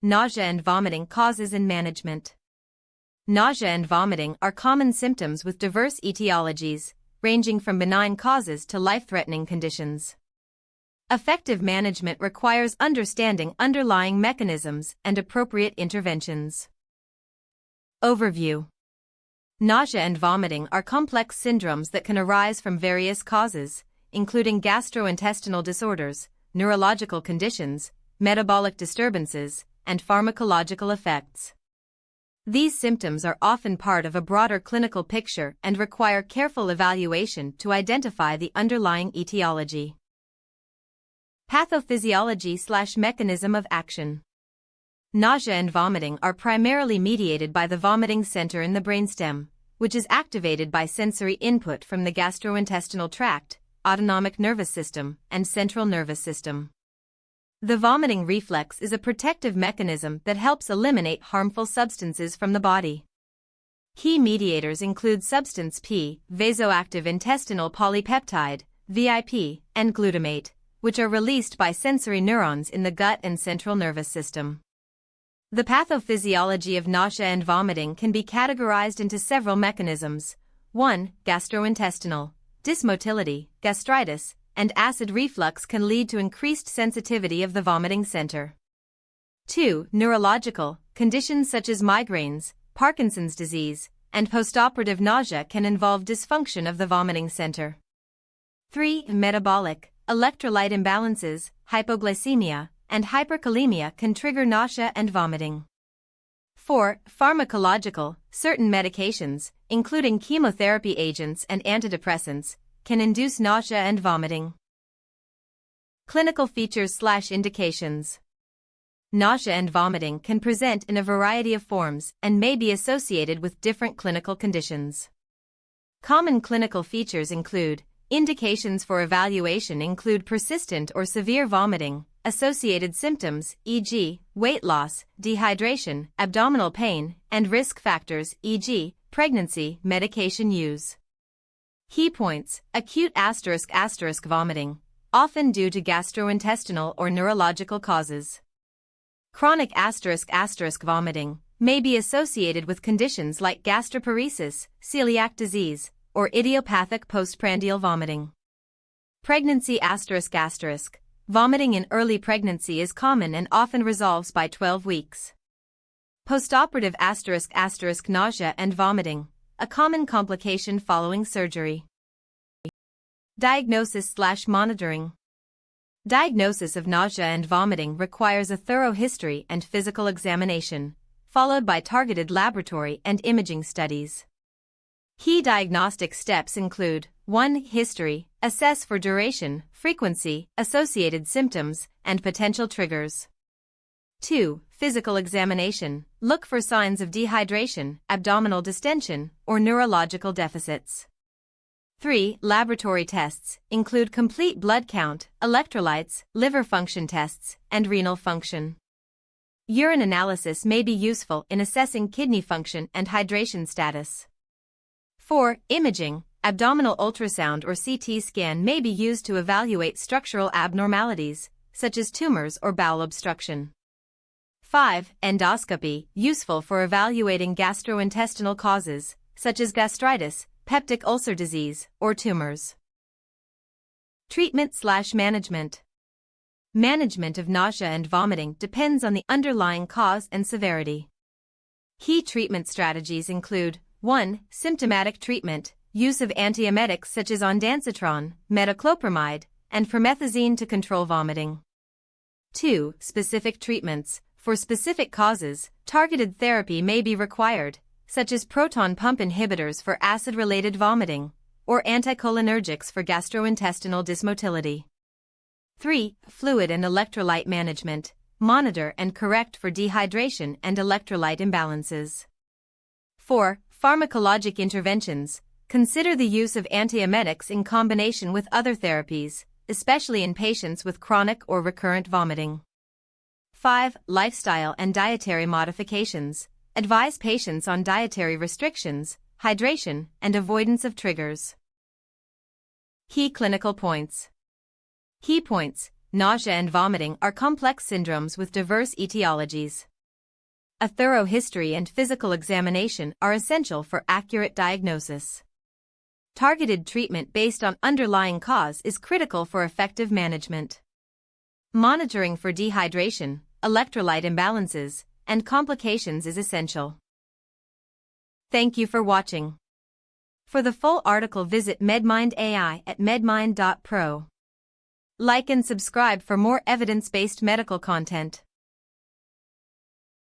Nausea and vomiting causes and management. Nausea and vomiting are common symptoms with diverse etiologies, ranging from benign causes to life-threatening conditions. Effective management requires understanding underlying mechanisms and appropriate interventions. Overview. Nausea and vomiting are complex syndromes that can arise from various causes, including gastrointestinal disorders, neurological conditions, metabolic disturbances, and pharmacological effects. These symptoms are often part of a broader clinical picture and require careful evaluation to identify the underlying etiology. Pathophysiology/mechanism of action. Nausea and vomiting are primarily mediated by the vomiting center in the brainstem, which is activated by sensory input from the gastrointestinal tract, autonomic nervous system, and central nervous system. The vomiting reflex is a protective mechanism that helps eliminate harmful substances from the body. Key mediators include substance P, vasoactive intestinal polypeptide, VIP, and glutamate, which are released by sensory neurons in the gut and central nervous system. The pathophysiology of nausea and vomiting can be categorized into several mechanisms. 1. Gastrointestinal. Dysmotility, gastritis, and acid reflux can lead to increased sensitivity of the vomiting center. 2. Neurological. Conditions such as migraines, Parkinson's disease, and postoperative nausea can involve dysfunction of the vomiting center. 3. Metabolic. Electrolyte imbalances, hypoglycemia, and hyperkalemia can trigger nausea and vomiting. 4. Pharmacological. Certain medications, including chemotherapy agents and antidepressants, can induce nausea and vomiting. Clinical features/indications. Nausea and vomiting can present in a variety of forms and may be associated with different clinical conditions. Common clinical features include: indications for evaluation include persistent or severe vomiting, associated symptoms, e.g., weight loss, dehydration, abdominal pain, and risk factors, e.g., pregnancy, medication use. Key points: acute *** vomiting, often due to gastrointestinal or neurological causes. Chronic *** vomiting may be associated with conditions like gastroparesis, celiac disease, or idiopathic postprandial vomiting. Pregnancy ***. Vomiting in early pregnancy is common and often resolves by 12 weeks. Postoperative *** nausea and vomiting, a common complication following surgery. Diagnosis/monitoring. Diagnosis of nausea and vomiting requires a thorough history and physical examination, followed by targeted laboratory and imaging studies. Key diagnostic steps include: 1. History. Assess for duration, frequency, associated symptoms, and potential triggers. 2. Physical examination. Look for signs of dehydration, abdominal distension, or neurological deficits. 3. Laboratory tests include complete blood count, electrolytes, liver function tests, and renal function. Urine analysis may be useful in assessing kidney function and hydration status. 4. Imaging. Abdominal ultrasound or CT scan may be used to evaluate structural abnormalities, such as tumors or bowel obstruction. 5. Endoscopy. Useful for evaluating gastrointestinal causes, such as gastritis, peptic ulcer disease, or tumors. Treatment/management. Management of nausea and vomiting depends on the underlying cause and severity. Key treatment strategies include: 1. Symptomatic treatment. Use of antiemetics such as ondansetron, metoclopramide, and promethazine to control vomiting. 2. Specific treatments. For specific causes, targeted therapy may be required, such as proton pump inhibitors for acid-related vomiting, or anticholinergics for gastrointestinal dysmotility. 3. Fluid and electrolyte management. Monitor and correct for dehydration and electrolyte imbalances. 4. Pharmacologic interventions. Consider the use of antiemetics in combination with other therapies, especially in patients with chronic or recurrent vomiting. 5. Lifestyle and dietary modifications. Advise patients on dietary restrictions, hydration, and avoidance of triggers. Key clinical points. Key points: nausea and vomiting are complex syndromes with diverse etiologies. A thorough history and physical examination are essential for accurate diagnosis. Targeted treatment based on underlying cause is critical for effective management. Monitoring for dehydration, electrolyte imbalances, and complications is essential. Thank you for watching. For the full article, visit MedMind AI at medmind.pro. Like and subscribe for more evidence-based medical content.